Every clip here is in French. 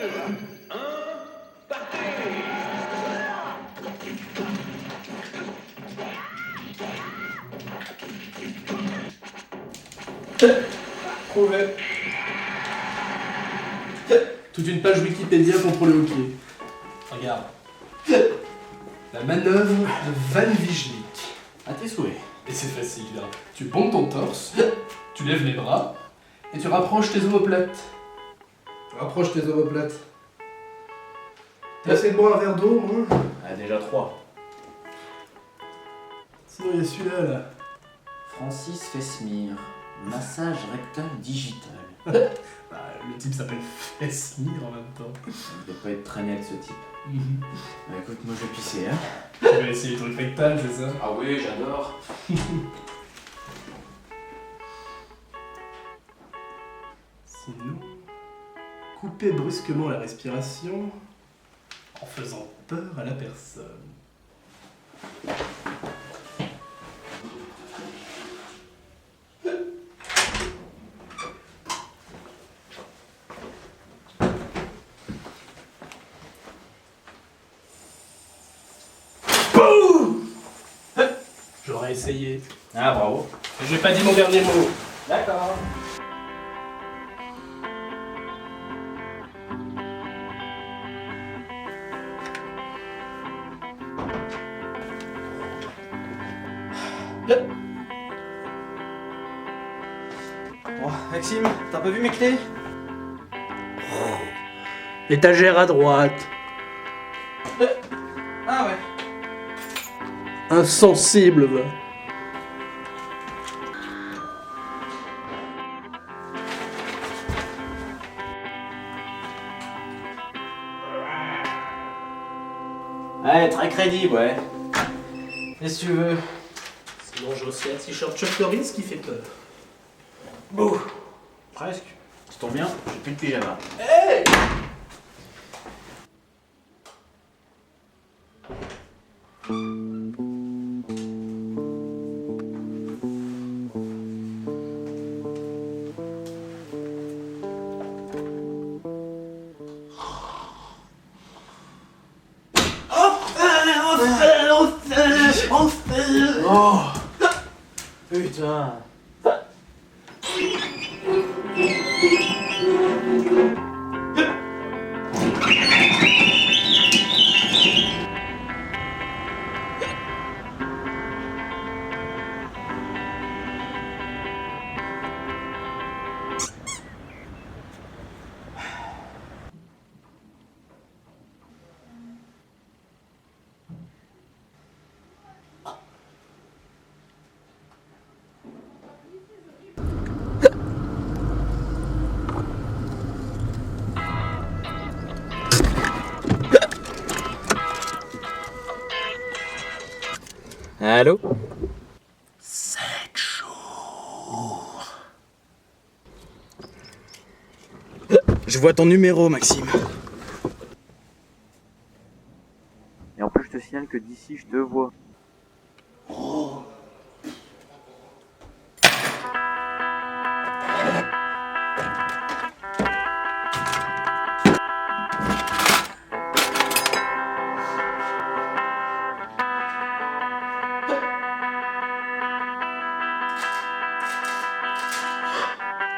1, partez! Prouvé. Toute une page Wikipédia contre le hockey. Regarde. La manœuvre de Van Wijlik. À tes souhaits. Et c'est facile, là. Tu pompes ton torse, tu lèves les bras, et tu rapproches tes omoplates. Rapproche tes omoplates. T'as essayé de boire un verre d'eau, moi? Ah, déjà 3. Sinon, il y a celui-là, là. Francis Fesmire. Massage rectal digital. Bah, le type s'appelle Fesmire en même temps. Il doit pas être traîné avec ce type. Bah écoute, moi je vais pisser, hein. Tu vas essayer ton rectal, c'est ça? Ah oui, j'adore. Sinon, couper brusquement la respiration en faisant peur à la personne. J'aurais essayé. Ah, bravo. J'ai pas dit mon dernier mot. D'accord. Bon, Maxime, t'as pas vu mes clés? Étagère à droite. Ah ouais. Insensible, va. Ouais, très crédible, ouais. Qu'est-ce que tu veux? Sinon, j'ai aussi un t-shirt Chuck Norris qui fait peur. Bon, presque. Ça tombe bien, j'ai plus de pyjama. Hey! Oh putain. Allô? 7 jours. Je vois ton numéro, Maxime. Et en plus, je te signale que d'ici, je te vois.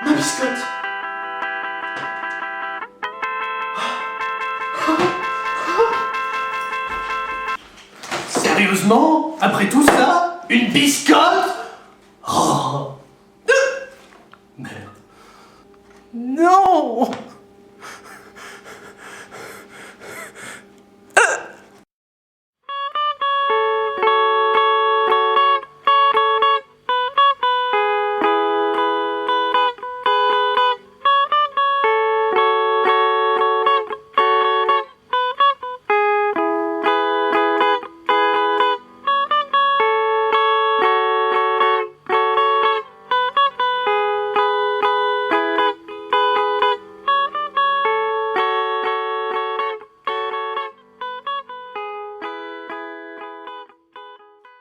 Ma biscotte! Sérieusement? Après tout ça? Une biscotte? Oh! Merde. Non!